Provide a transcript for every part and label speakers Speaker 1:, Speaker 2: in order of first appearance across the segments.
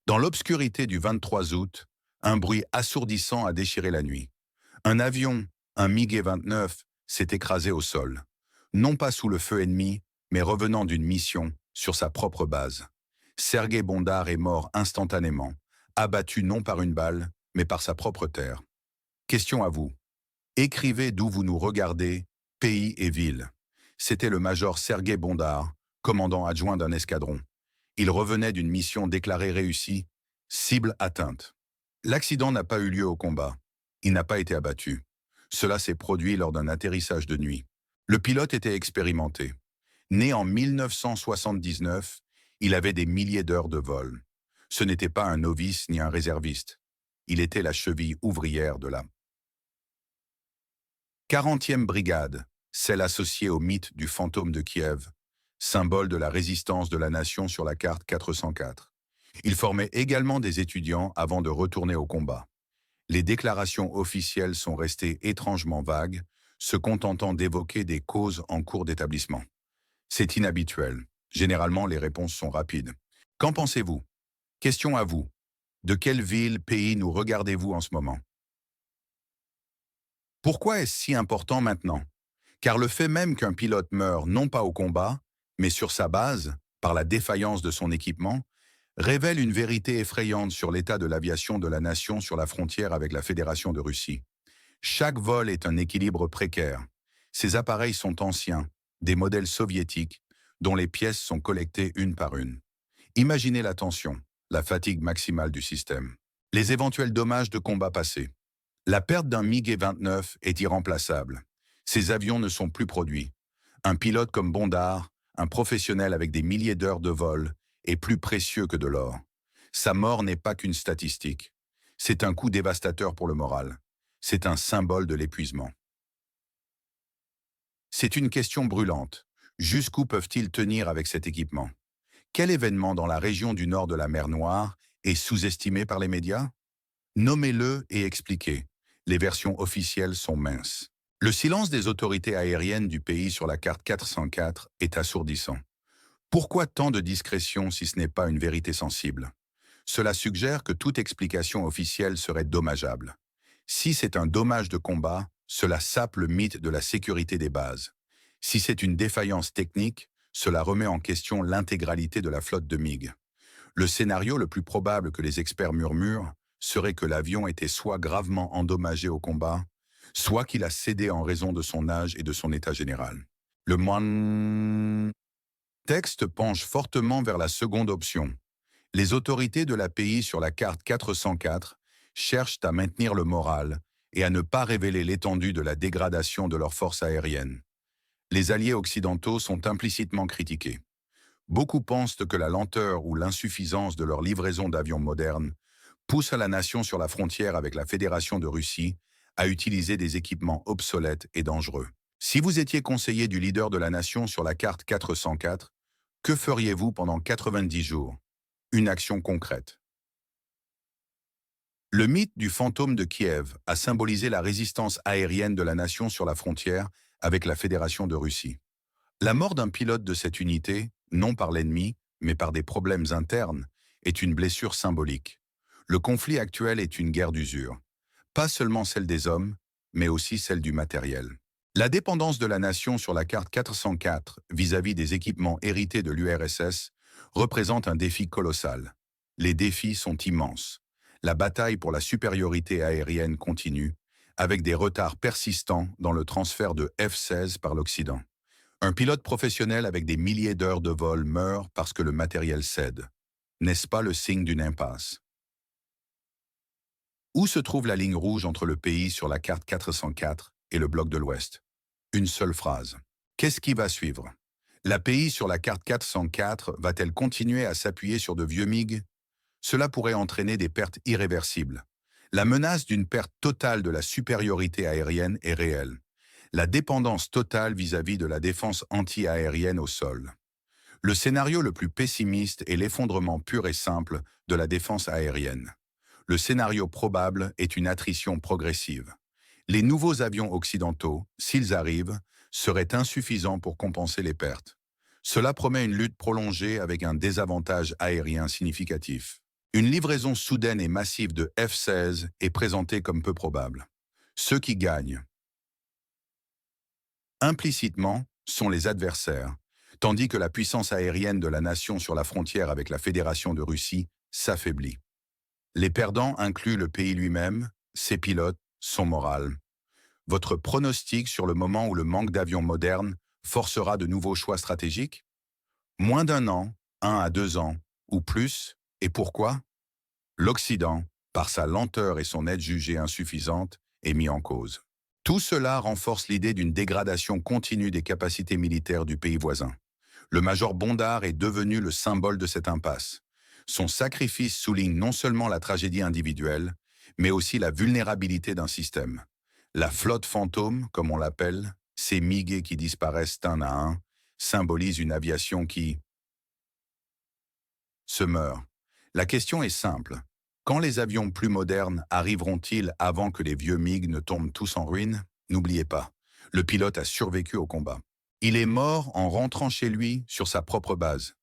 Speaker 1: Dans l'obscurité du 23 août, un bruit assourdissant a déchiré la nuit. Un avion, un MiG-29, s'est écrasé au sol. Non pas sous le feu ennemi, mais revenant d'une mission sur sa propre base. Sergueï Bondar est mort instantanément, abattu non par une balle, mais par sa propre terre. Question à vous. Écrivez d'où vous nous regardez, pays et ville. C'était le major Sergueï Bondar, commandant adjoint d'un escadron. Il revenait d'une mission déclarée réussie, cible atteinte. L'accident n'a pas eu lieu au combat. Il n'a pas été abattu. Cela s'est produit lors d'un atterrissage de nuit. Le pilote était expérimenté. Né en 1979, il avait des milliers d'heures de vol. Ce n'était pas un novice ni un réserviste. Il était la cheville ouvrière de la 40e brigade, celle associée au mythe du fantôme de Kiev, symbole de la résistance de la nation sur la carte 404. Il formait également des étudiants avant de retourner au combat. Les déclarations officielles sont restées étrangement vagues, se contentant d'évoquer des causes en cours d'établissement. C'est inhabituel. Généralement, les réponses sont rapides. Qu'en pensez-vous? Question à vous. De quelle ville, pays nous regardez-vous en ce moment? Pourquoi est-ce si important maintenant? Car le fait même qu'un pilote meure non pas au combat, mais sur sa base, par la défaillance de son équipement, révèle une vérité effrayante sur l'état de l'aviation de la nation sur la frontière avec la Fédération de Russie. Chaque vol est un équilibre précaire. Ces appareils sont anciens, des modèles soviétiques, dont les pièces sont collectées une par une. Imaginez la tension, la fatigue maximale du système. Les éventuels dommages de combat passés. La perte d'un MiG-29 est irremplaçable. Ces avions ne sont plus produits. Un pilote comme Bondar, un professionnel avec des milliers d'heures de vol, est plus précieux que de l'or. Sa mort n'est pas qu'une statistique. C'est un coup dévastateur pour le moral. C'est un symbole de l'épuisement. C'est une question brûlante. Jusqu'où peuvent-ils tenir avec cet équipement? Quel événement dans la région du nord de la mer Noire est sous-estimé par les médias? Nommez-le et expliquez. Les versions officielles sont minces. Le silence des autorités aériennes du pays sur la carte 404 est assourdissant. Pourquoi tant de discrétion si ce n'est pas une vérité sensible? Cela suggère que toute explication officielle serait dommageable. Si c'est un dommage de combat, cela sape le mythe de la sécurité des bases. Si c'est une défaillance technique, cela remet en question l'intégralité de la flotte de MiG. Le scénario le plus probable que les experts murmurent serait que l'avion était soit gravement endommagé au combat, soit qu'il a cédé en raison de son âge et de son état général. Le moine texte penche fortement vers la seconde option. Les autorités de l'API sur la carte 404 cherchent à maintenir le moral et à ne pas révéler l'étendue de la dégradation de leurs forces aériennes. Les alliés occidentaux sont implicitement critiqués. Beaucoup pensent que la lenteur ou l'insuffisance de leur livraison d'avions modernes pousse à la nation sur la frontière avec la Fédération de Russie à utiliser des équipements obsolètes et dangereux. Si vous étiez conseiller du leader de la nation sur la carte 404, que feriez-vous pendant 90 jours? Une action concrète. Le mythe du fantôme de Kiev a symbolisé la résistance aérienne de la nation sur la frontière avec la Fédération de Russie. La mort d'un pilote de cette unité, non par l'ennemi, mais par des problèmes internes, est une blessure symbolique. Le conflit actuel est une guerre d'usure. Pas seulement celle des hommes, mais aussi celle du matériel. La dépendance de la nation sur la carte 404 vis-à-vis des équipements hérités de l'URSS représente un défi colossal. Les défis sont immenses. La bataille pour la supériorité aérienne continue, avec des retards persistants dans le transfert de F-16 par l'Occident. Un pilote professionnel avec des milliers d'heures de vol meurt parce que le matériel cède. N'est-ce pas le signe d'une impasse? Où se trouve la ligne rouge entre le pays sur la carte 404 et le bloc de l'Ouest? Une seule phrase. Qu'est-ce qui va suivre? L'API sur la carte 404 va-t-elle continuer à s'appuyer sur de vieux MiG? Cela pourrait entraîner des pertes irréversibles. La menace d'une perte totale de la supériorité aérienne est réelle. La dépendance totale vis-à-vis de la défense anti-aérienne au sol. Le scénario le plus pessimiste est l'effondrement pur et simple de la défense aérienne. Le scénario probable est une attrition progressive. Les nouveaux avions occidentaux, s'ils arrivent, seraient insuffisants pour compenser les pertes. Cela promet une lutte prolongée avec un désavantage aérien significatif. Une livraison soudaine et massive de F-16 est présentée comme peu probable. Ceux qui gagnent, implicitement, sont les adversaires, tandis que la puissance aérienne de la nation sur la frontière avec la Fédération de Russie s'affaiblit. Les perdants incluent le pays lui-même, ses pilotes, son moral. Votre pronostic sur le moment où le manque d'avions modernes forcera de nouveaux choix stratégiques? Moins d'un an, 1 à 2 ans, ou plus, et pourquoi? L'Occident, par sa lenteur et son aide jugée insuffisante, est mis en cause. Tout cela renforce l'idée d'une dégradation continue des capacités militaires du pays voisin. Le major Bondar est devenu le symbole de cette impasse. Son sacrifice souligne non seulement la tragédie individuelle, mais aussi la vulnérabilité d'un système. La flotte fantôme, comme on l'appelle, ces MiG qui disparaissent un à un, symbolise une aviation qui se meurt. La question est simple. Quand les avions plus modernes arriveront-ils avant que les vieux MiG ne tombent tous en ruine? N'oubliez pas, le pilote a survécu au combat. Il est mort en rentrant chez lui sur sa propre base.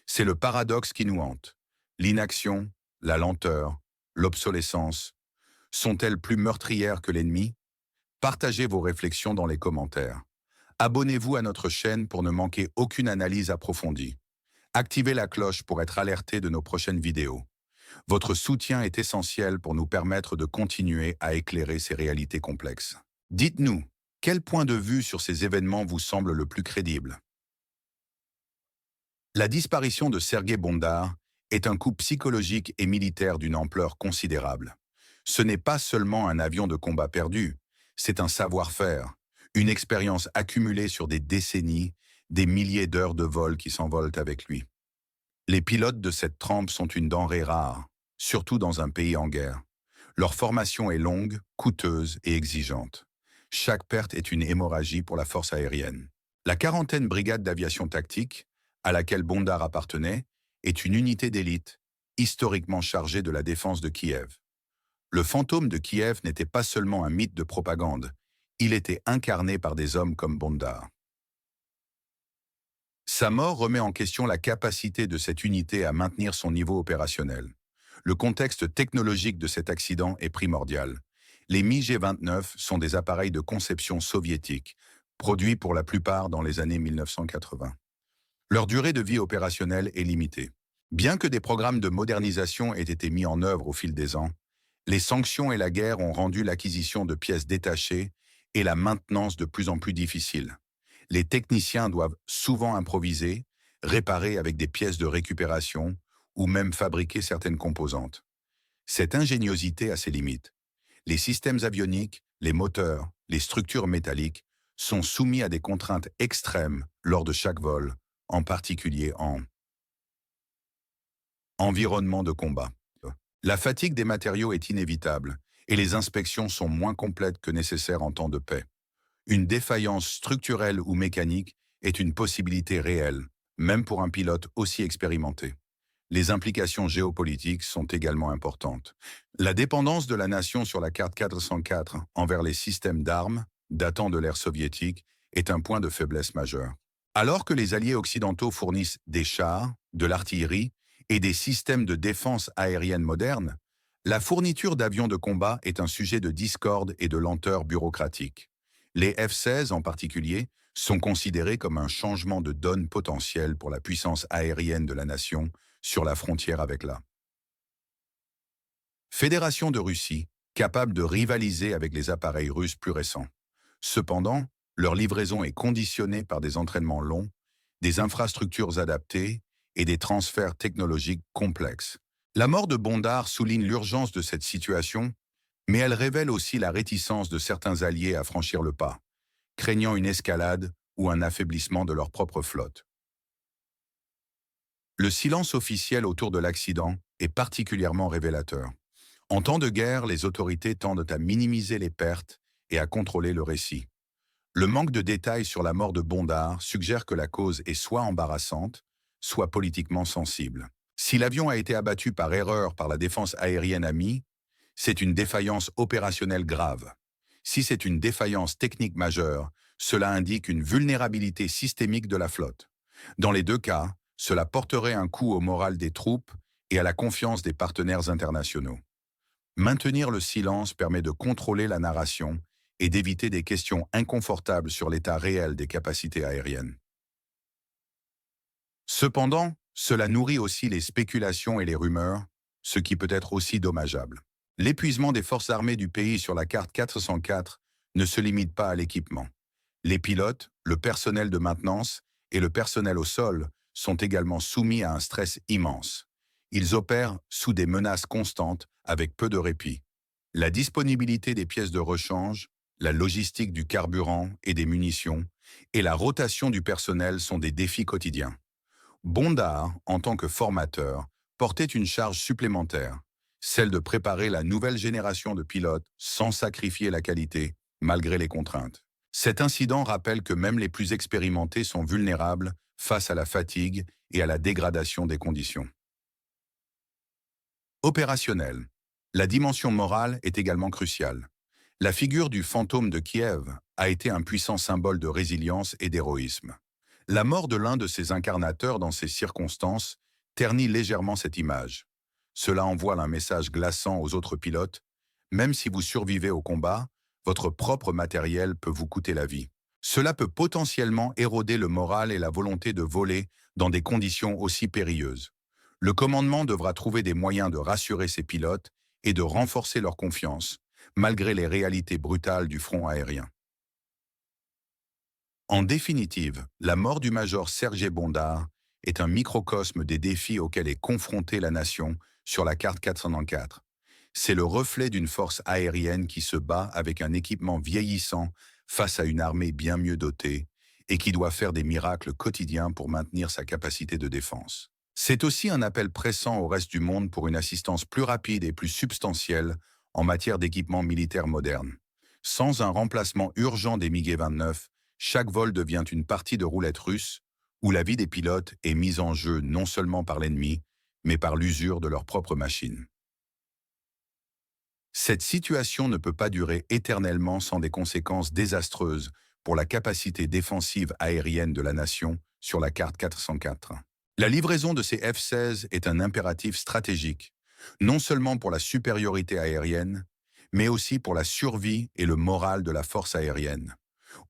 Speaker 1: C'est le paradoxe qui nous hante. L'inaction, la lenteur, l'obsolescence, sont-elles plus meurtrières que l'ennemi? Partagez vos réflexions dans les commentaires. Abonnez-vous à notre chaîne pour ne manquer aucune analyse approfondie. Activez la cloche pour être alerté de nos prochaines vidéos. Votre soutien est essentiel pour nous permettre de continuer à éclairer ces réalités complexes. Dites-nous, quel point de vue sur ces événements vous semble le plus crédible? La disparition de Sergueï Bondar est un coup psychologique et militaire d'une ampleur considérable. Ce n'est pas seulement un avion de combat perdu, c'est un savoir-faire, une expérience accumulée sur des décennies, des milliers d'heures de vol qui s'envolent avec lui. Les pilotes de cette trempe sont une denrée rare, surtout dans un pays en guerre. Leur formation est longue, coûteuse et exigeante. Chaque perte est une hémorragie pour la force aérienne. La 40e brigade d'aviation tactique, à laquelle Bondar appartenait, est une unité d'élite, historiquement chargée de la défense de Kiev. Le fantôme de Kiev n'était pas seulement un mythe de propagande, il était incarné par des hommes comme Bondar. Sa mort remet en question la capacité de cette unité à maintenir son niveau opérationnel. Le contexte technologique de cet accident est primordial. Les MiG-29 sont des appareils de conception soviétique, produits pour la plupart dans les années 1980. Leur durée de vie opérationnelle est limitée. Bien que des programmes de modernisation aient été mis en œuvre au fil des ans, les sanctions et la guerre ont rendu l'acquisition de pièces détachées et la maintenance de plus en plus difficile. Les techniciens doivent souvent improviser, réparer avec des pièces de récupération ou même fabriquer certaines composantes. Cette ingéniosité a ses limites. Les systèmes avioniques, les moteurs, les structures métalliques sont soumis à des contraintes extrêmes lors de chaque vol, en particulier en environnement de combat. La fatigue des matériaux est inévitable et les inspections sont moins complètes que nécessaire en temps de paix. Une défaillance structurelle ou mécanique est une possibilité réelle, même pour un pilote aussi expérimenté. Les implications géopolitiques sont également importantes. La dépendance de la nation sur la carte 404 envers les systèmes d'armes, datant de l'ère soviétique, est un point de faiblesse majeur. Alors que les alliés occidentaux fournissent des chars, de l'artillerie et des systèmes de défense aérienne modernes, la fourniture d'avions de combat est un sujet de discorde et de lenteur bureaucratique. Les F-16 en particulier sont considérés comme un changement de donne potentiel pour la puissance aérienne de la nation sur la frontière avec la Fédération de Russie, capable de rivaliser avec les appareils russes plus récents. Cependant, leur livraison est conditionnée par des entraînements longs, des infrastructures adaptées et des transferts technologiques complexes. La mort de Bondar souligne l'urgence de cette situation, mais elle révèle aussi la réticence de certains alliés à franchir le pas, craignant une escalade ou un affaiblissement de leur propre flotte. Le silence officiel autour de l'accident est particulièrement révélateur. En temps de guerre, les autorités tendent à minimiser les pertes et à contrôler le récit. Le manque de détails sur la mort de Bondar suggère que la cause est soit embarrassante, soit politiquement sensible. Si l'avion a été abattu par erreur par la défense aérienne amie, c'est une défaillance opérationnelle grave. Si c'est une défaillance technique majeure, cela indique une vulnérabilité systémique de la flotte. Dans les deux cas, cela porterait un coup au moral des troupes et à la confiance des partenaires internationaux. Maintenir le silence permet de contrôler la narration et d'éviter des questions inconfortables sur l'état réel des capacités aériennes. Cependant, cela nourrit aussi les spéculations et les rumeurs, ce qui peut être aussi dommageable. L'épuisement des forces armées du pays sur la carte 404 ne se limite pas à l'équipement. Les pilotes, le personnel de maintenance et le personnel au sol sont également soumis à un stress immense. Ils opèrent sous des menaces constantes avec peu de répit. La disponibilité des pièces de rechange, la logistique du carburant et des munitions, et la rotation du personnel sont des défis quotidiens. Bondar, en tant que formateur, portait une charge supplémentaire, celle de préparer la nouvelle génération de pilotes sans sacrifier la qualité, malgré les contraintes. Cet incident rappelle que même les plus expérimentés sont vulnérables face à la fatigue et à la dégradation des conditions. Opérationnel. La dimension morale est également cruciale. La figure du fantôme de Kiev a été un puissant symbole de résilience et d'héroïsme. La mort de l'un de ses incarnateurs dans ces circonstances ternit légèrement cette image. Cela envoie un message glaçant aux autres pilotes. Même si vous survivez au combat, votre propre matériel peut vous coûter la vie. Cela peut potentiellement éroder le moral et la volonté de voler dans des conditions aussi périlleuses. Le commandement devra trouver des moyens de rassurer ses pilotes et de renforcer leur confiance, malgré les réalités brutales du front aérien. En définitive, la mort du major Sergei Bondar est un microcosme des défis auxquels est confrontée la nation sur la carte 404. C'est le reflet d'une force aérienne qui se bat avec un équipement vieillissant face à une armée bien mieux dotée et qui doit faire des miracles quotidiens pour maintenir sa capacité de défense. C'est aussi un appel pressant au reste du monde pour une assistance plus rapide et plus substantielle en matière d'équipement militaire moderne. Sans un remplacement urgent des MiG-29, chaque vol devient une partie de roulette russe où la vie des pilotes est mise en jeu non seulement par l'ennemi, mais par l'usure de leur propre machine. Cette situation ne peut pas durer éternellement sans des conséquences désastreuses pour la capacité défensive aérienne de la nation sur la carte 404. La livraison de ces F-16 est un impératif stratégique, non seulement pour la supériorité aérienne, mais aussi pour la survie et le moral de la force aérienne.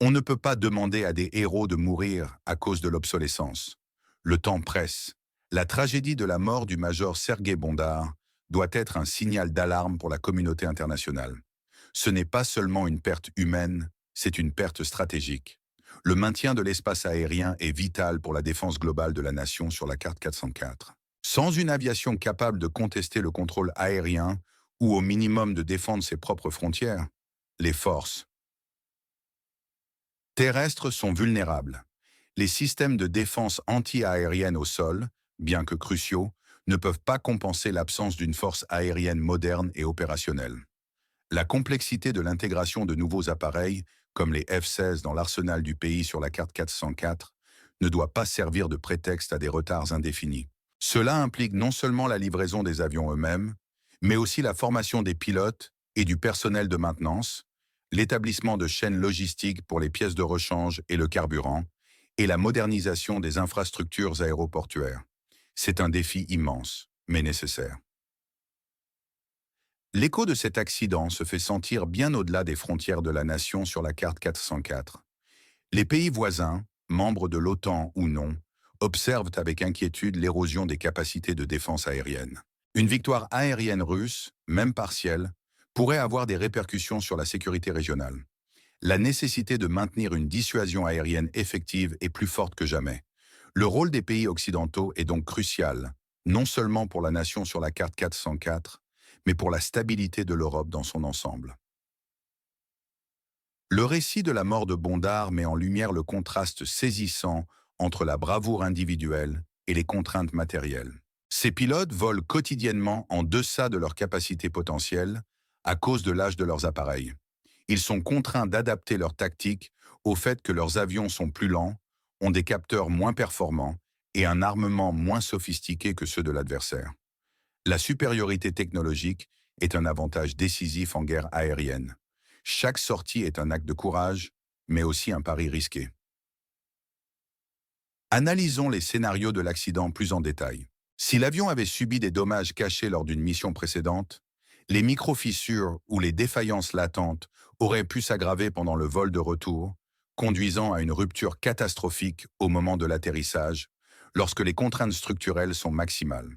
Speaker 1: On ne peut pas demander à des héros de mourir à cause de l'obsolescence. Le temps presse. La tragédie de la mort du major Sergei Bondar doit être un signal d'alarme pour la communauté internationale. Ce n'est pas seulement une perte humaine, c'est une perte stratégique. Le maintien de l'espace aérien est vital pour la défense globale de la nation sur la carte 404. Sans une aviation capable de contester le contrôle aérien ou au minimum de défendre ses propres frontières, les forces terrestres sont vulnérables. Les systèmes de défense anti-aérienne au sol, bien que cruciaux, ne peuvent pas compenser l'absence d'une force aérienne moderne et opérationnelle. La complexité de l'intégration de nouveaux appareils, comme les F-16 dans l'arsenal du pays sur la carte 404, ne doit pas servir de prétexte à des retards indéfinis. Cela implique non seulement la livraison des avions eux-mêmes, mais aussi la formation des pilotes et du personnel de maintenance, l'établissement de chaînes logistiques pour les pièces de rechange et le carburant, et la modernisation des infrastructures aéroportuaires. C'est un défi immense, mais nécessaire. L'écho de cet accident se fait sentir bien au-delà des frontières de la nation sur la carte 404. Les pays voisins, membres de l'OTAN ou non, observent avec inquiétude l'érosion des capacités de défense aérienne. Une victoire aérienne russe, même partielle, pourrait avoir des répercussions sur la sécurité régionale. La nécessité de maintenir une dissuasion aérienne effective est plus forte que jamais. Le rôle des pays occidentaux est donc crucial, non seulement pour la nation sur la carte 404, mais pour la stabilité de l'Europe dans son ensemble. Le récit de la mort de Bondar met en lumière le contraste saisissant entre la bravoure individuelle et les contraintes matérielles. Ces pilotes volent quotidiennement en deçà de leurs capacités potentielles à cause de l'âge de leurs appareils. Ils sont contraints d'adapter leur tactique au fait que leurs avions sont plus lents, ont des capteurs moins performants et un armement moins sophistiqué que ceux de l'adversaire. La supériorité technologique est un avantage décisif en guerre aérienne. Chaque sortie est un acte de courage, mais aussi un pari risqué. Analysons les scénarios de l'accident plus en détail. Si l'avion avait subi des dommages cachés lors d'une mission précédente, les micro-fissures ou les défaillances latentes auraient pu s'aggraver pendant le vol de retour, conduisant à une rupture catastrophique au moment de l'atterrissage, lorsque les contraintes structurelles sont maximales.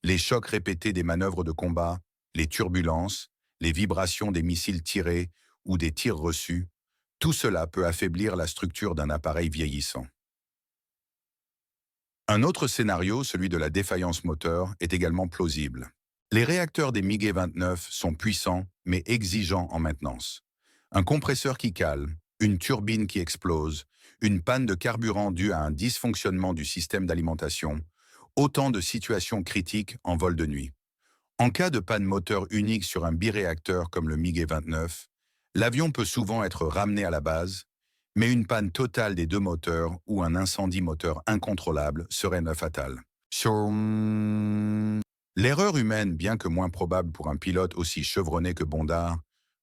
Speaker 1: Les chocs répétés des manœuvres de combat, les turbulences, les vibrations des missiles tirés ou des tirs reçus, tout cela peut affaiblir la structure d'un appareil vieillissant. Un autre scénario, celui de la défaillance moteur, est également plausible. Les réacteurs des MiG-29 sont puissants, mais exigeants en maintenance. Un compresseur qui cale, une turbine qui explose, une panne de carburant due à un dysfonctionnement du système d'alimentation, autant de situations critiques en vol de nuit. En cas de panne moteur unique sur un biréacteur comme le MiG-29, l'avion peut souvent être ramené à la base, mais une panne totale des deux moteurs ou un incendie moteur incontrôlable serait fatal. L'erreur humaine, bien que moins probable pour un pilote aussi chevronné que Bondar,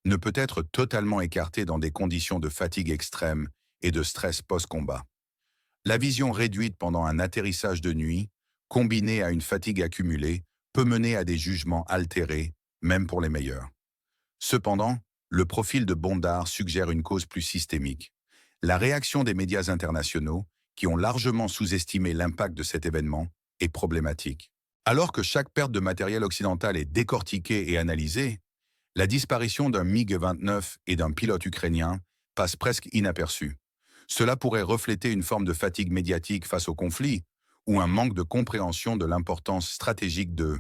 Speaker 1: ne peut être totalement écartée dans des conditions de fatigue extrême et de stress post-combat. La vision réduite pendant un atterrissage de nuit, combinée à une fatigue accumulée, peut mener à des jugements altérés, même pour les meilleurs. Cependant, le profil de Bondar suggère une cause plus systémique. La réaction des médias internationaux, qui ont largement sous-estimé l'impact de cet événement, est problématique. Alors que chaque perte de matériel occidental est décortiquée et analysée, la disparition d'un MiG-29 et d'un pilote ukrainien passe presque inaperçue. Cela pourrait refléter une forme de fatigue médiatique face au conflit ou un manque de compréhension de l'importance stratégique de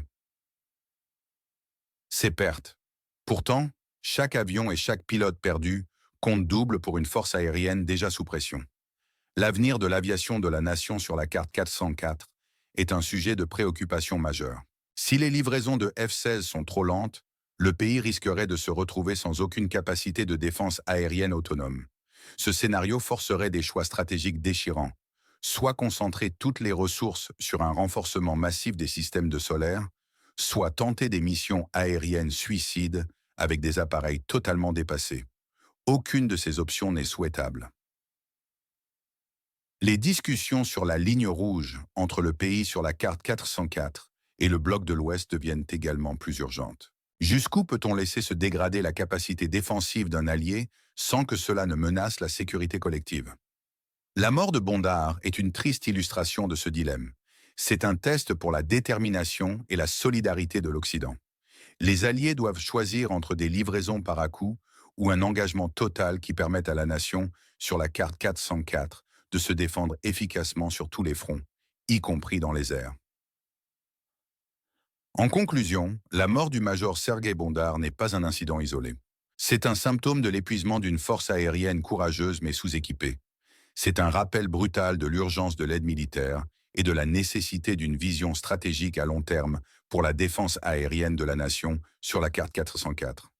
Speaker 1: ces pertes. Pourtant, chaque avion et chaque pilote perdu comptent double pour une force aérienne déjà sous pression. L'avenir de l'aviation de la nation sur la carte 404 est un sujet de préoccupation majeure. Si les livraisons de F-16 sont trop lentes, le pays risquerait de se retrouver sans aucune capacité de défense aérienne autonome. Ce scénario forcerait des choix stratégiques déchirants, soit concentrer toutes les ressources sur un renforcement massif des systèmes de solaire, soit tenter des missions aériennes suicides avec des appareils totalement dépassés. Aucune de ces options n'est souhaitable. Les discussions sur la ligne rouge entre le pays sur la carte 404 et le bloc de l'Ouest deviennent également plus urgentes. Jusqu'où peut-on laisser se dégrader la capacité défensive d'un allié sans que cela ne menace la sécurité collective? La mort de Bondar est une triste illustration de ce dilemme. C'est un test pour la détermination et la solidarité de l'Occident. Les alliés doivent choisir entre des livraisons par à-coups ou un engagement total qui permette à la nation, sur la carte 404, de se défendre efficacement sur tous les fronts, y compris dans les airs. En conclusion, la mort du major Sergei Bondar n'est pas un incident isolé. C'est un symptôme de l'épuisement d'une force aérienne courageuse mais sous-équipée. C'est un rappel brutal de l'urgence de l'aide militaire et de la nécessité d'une vision stratégique à long terme pour la défense aérienne de la nation sur la carte 404.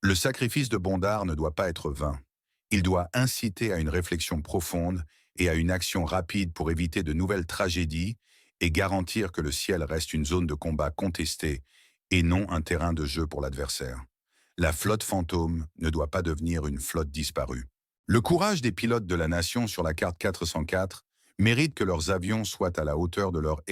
Speaker 1: Le sacrifice de Bondar ne doit pas être vain. Il doit inciter à une réflexion profonde et à une action rapide pour éviter de nouvelles tragédies et garantir que le ciel reste une zone de combat contestée et non un terrain de jeu pour l'adversaire. La flotte fantôme ne doit pas devenir une flotte disparue. Le courage des pilotes de la nation sur la carte 404 mérite que leurs avions soient à la hauteur de leur